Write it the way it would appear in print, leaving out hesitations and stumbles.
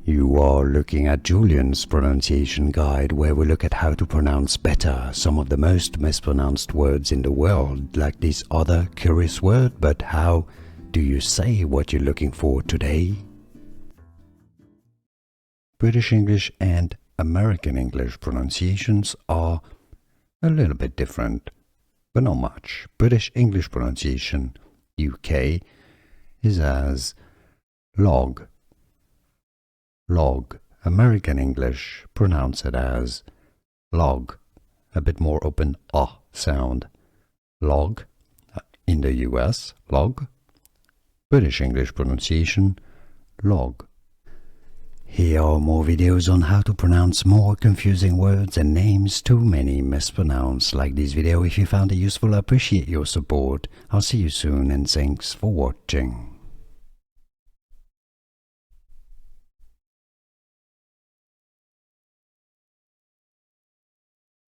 You are looking at Julian's pronunciation guide, where we look at how to pronounce better some of the most mispronounced words in the world, like this other curious word. But how do you say what you're looking for today? British English and American English pronunciations are a little bit different, but not much. British English pronunciation, UK, is as log. Log. American English, pronounce it as log. A bit more open sound. Log. In the US, log. British English pronunciation, log. Here are more videos on how to pronounce more confusing words and names too many mispronounced. Like this video if you found it useful. I appreciate your support. I'll see you soon and thanks for watching.